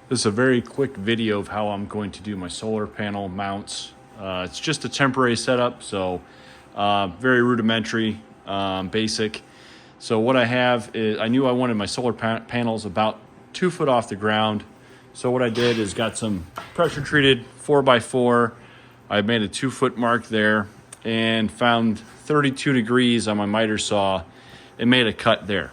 This is a very quick video of how I'm going to do my solar panel mounts. It's just a temporary setup, so very rudimentary, basic. So what I have is, I knew I wanted my solar panels about 2 foot off the ground. So what I did is got some pressure treated 4x4. I made a 2 foot mark there and found 32 degrees on my miter saw and made a cut there.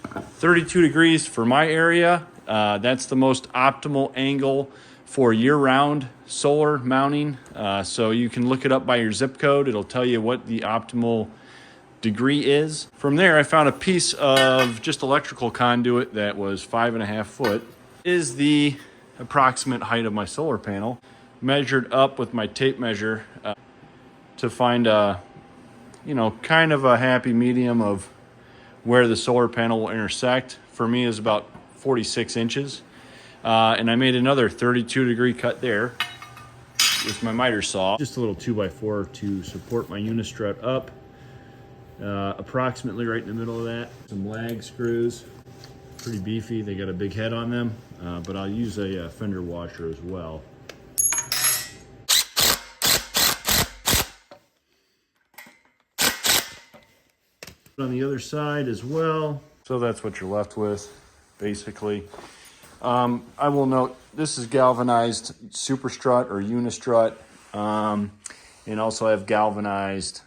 32 degrees for my area. That's the most optimal angle for year-round solar mounting. So you can look it up by your zip code. It'll tell you what the optimal degree is. From there, I found a piece of just electrical conduit that was 5.5 foot. Is the approximate height of my solar panel. Measured up with my tape measure to find a, kind of a happy medium of where the solar panel will intersect. For me is about 46 inches. And I made another 32 degree cut there with my miter saw. Just a little 2x4 to support my unistrut up. Approximately right in the middle of that. Some lag screws, pretty beefy. They got a big head on them, but I'll use a fender washer as well. On the other side as well. So that's what you're left with, basically. I will note this is galvanized super strut or unistrut, and also I have galvanized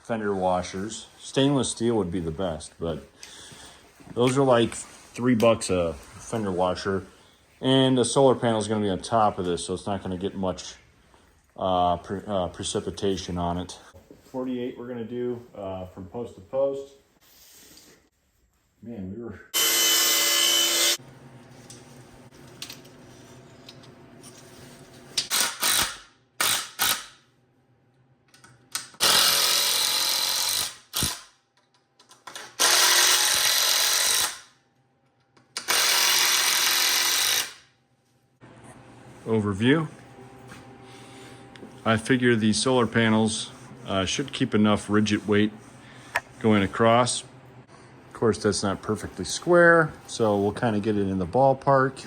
fender washers. Stainless steel would be the best, but those are like $3 a fender washer, and the solar panel is going to be on top of this, so it's not going to get much precipitation on it. 48 we're going to do from post to post. Man, we were... Overview. I figure these solar panels should keep enough rigid weight going across. Of course, that's not perfectly square, so we'll kind of get it in the ballpark.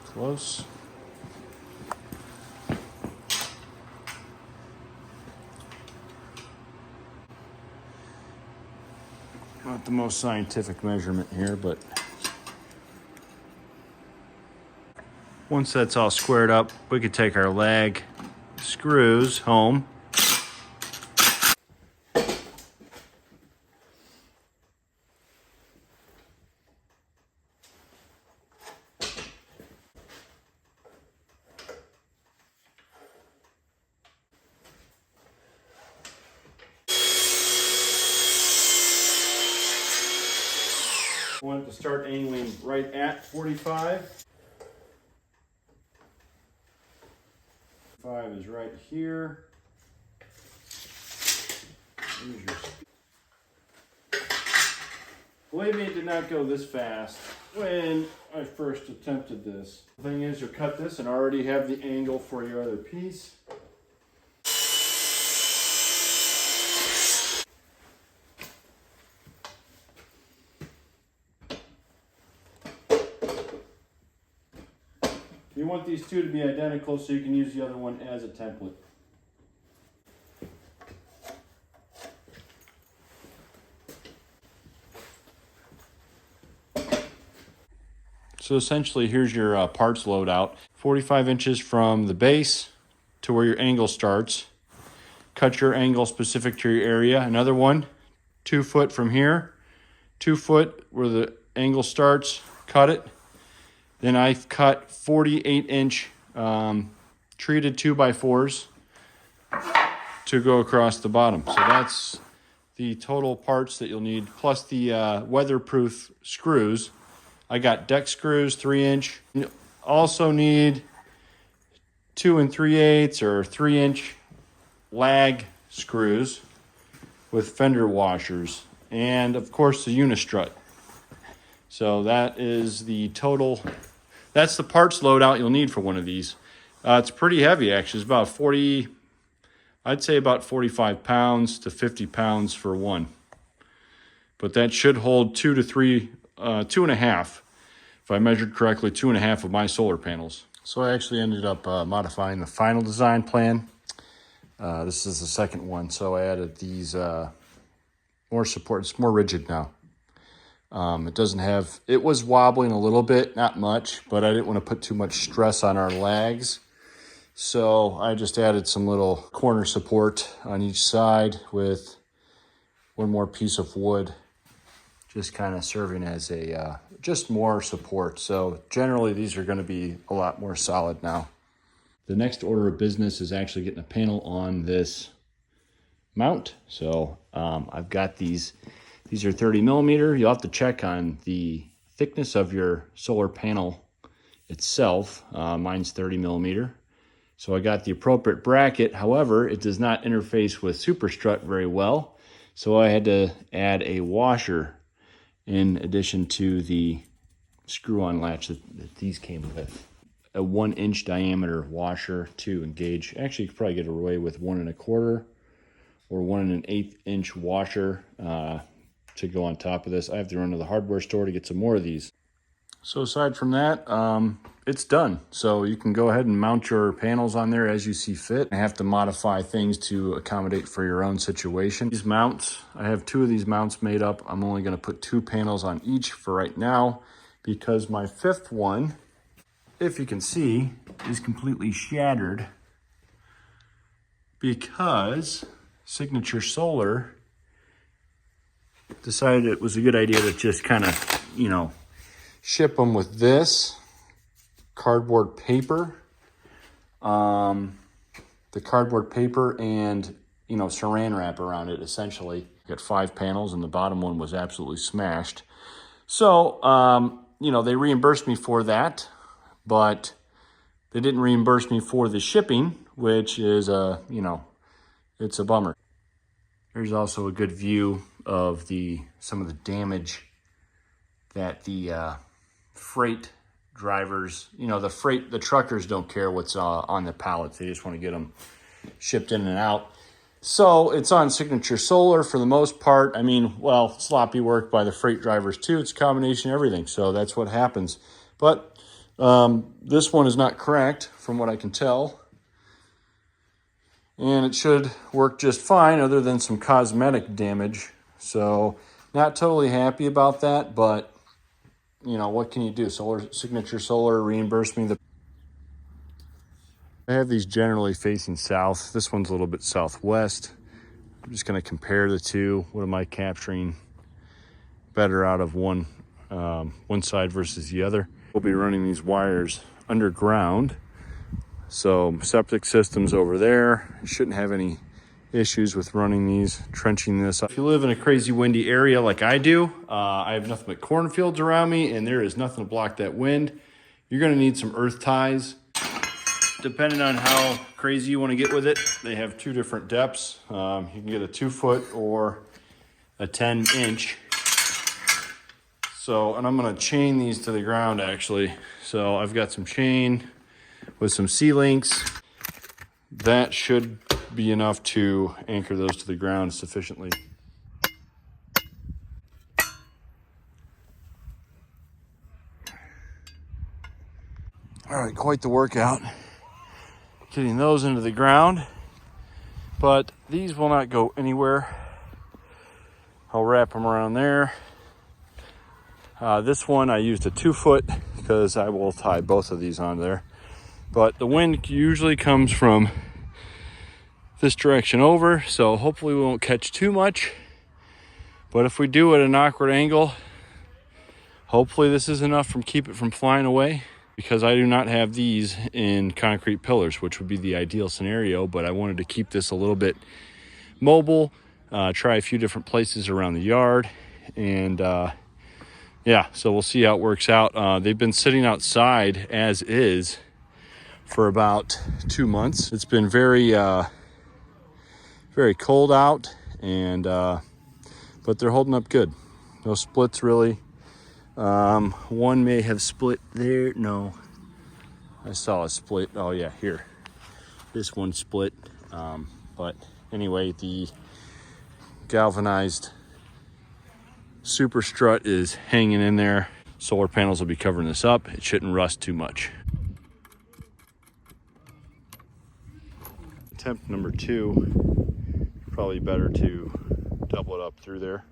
Close. Not the most scientific measurement here, but once that's all squared up, we could take our lag screws home. I want it to start angling right at 45. 5 is right here. Believe me, it did not go this fast when I first attempted this. The thing is, you'll cut this and already have the angle for your other piece. You want these two to be identical so you can use the other one as a template. So essentially, here's your parts loadout. 45 inches from the base to where your angle starts. Cut your angle specific to your area. Another one, 2 foot from here. 2 foot where the angle starts, cut it. Then I've cut 48-inch treated 2x4s to go across the bottom. So that's the total parts that you'll need, plus the weatherproof screws. I got deck screws, 3-inch. You also need 2 3/8 or 3-inch lag screws with fender washers, and of course the unistrut. So that is the total. That's the parts loadout you'll need for one of these. It's pretty heavy, actually. It's about 40, I'd say about 45 pounds to 50 pounds for one. but that should hold 2.5. If I measured correctly, 2.5 of my solar panels. So I actually ended up modifying the final design plan. This is the second one, so I added these more support. It's more rigid now. It was wobbling a little bit, not much, but I didn't want to put too much stress on our lags. So I just added some little corner support on each side with one more piece of wood, just kind of serving as a, just more support. So generally these are going to be a lot more solid now. The next order of business is actually getting a panel on this mount. So I've got these are 30 millimeter. You'll have to check on the thickness of your solar panel itself. Mine's 30 millimeter. So I got the appropriate bracket. However, it does not interface with SuperStrut very well. So I had to add a washer in addition to the screw-on latch that these came with. A 1-inch diameter washer to engage. Actually, you could probably get away with 1 1/4 or 1 1/8 inch washer to go on top of this. I have to run to the hardware store to get some more of these. So aside from that, it's done. So you can go ahead and mount your panels on there as you see fit. I have to modify things to accommodate for your own situation. These mounts, I have 2 of these mounts made up. I'm only going to put 2 panels on each for right now because my 5th one, if you can see, is completely shattered because Signature Solar decided it was a good idea to just kind of, ship them with this cardboard paper. The cardboard paper and, saran wrap around it, essentially. Got 5 panels and the bottom one was absolutely smashed. So, they reimbursed me for that, but they didn't reimburse me for the shipping, which is, it's a bummer. There's also a good view of some of the damage that the freight drivers, the truckers don't care what's on the pallets. They just want to get them shipped in and out. So it's on Signature Solar for the most part. Sloppy work by the freight drivers too. It's a combination of everything. So that's what happens. But this one is not cracked from what I can tell. And it should work just fine other than some cosmetic damage. So not totally happy about that, but what can you do? Signature Solar reimbursed me. I have these generally facing south. This one's a little bit southwest. I'm just going to compare the two. What am I capturing better out of one side versus the other? We'll be running these wires underground. So septic system's over there. You shouldn't have any issues with running these, trenching this. If you live in a crazy windy area like I do, I have nothing but cornfields around me and there is nothing to block that wind. You're gonna need some earth ties. Depending on how crazy you wanna get with it, they have 2 different depths. You can get a 2-foot or a 10-inch. So, and I'm gonna chain these to the ground actually. So I've got some chain with some C-links. That should be enough to anchor those to the ground sufficiently. All right, quite the workout getting those into the ground, but these will not go anywhere. I'll wrap them around there. This one I used a 2-foot because I will tie both of these on there, but the wind usually comes from this direction over, so hopefully we won't catch too much. But if we do at an awkward angle, hopefully this is enough to keep it from flying away, because I do not have these in concrete pillars, which would be the ideal scenario, but I wanted to keep this a little bit mobile, try a few different places around the yard, and so we'll see how it works out. They've been sitting outside as is for about 2 months. It's been very cold out, and but they're holding up good. No splits really. One may have split there. No, I saw a split. Oh yeah, here. This one split. But anyway, the galvanized Super strut is hanging in there. Solar panels will be covering this up. It shouldn't rust too much. Attempt number 2, probably better to double it up through there.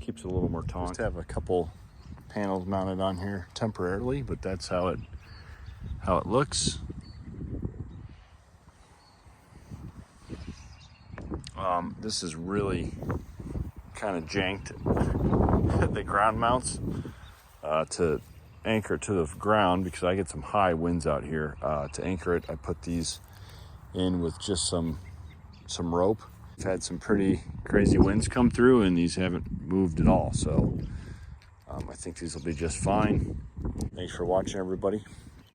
Keeps it a little more taut. Just have a couple panels mounted on here temporarily, but that's how it looks. This is really kind of janked the ground mounts to anchor it to the ground, because I get some high winds out here. To anchor it, I put these in with just some rope. I've had some pretty crazy winds come through and these haven't moved at all, so I think these will be just fine. Thanks for watching, everybody.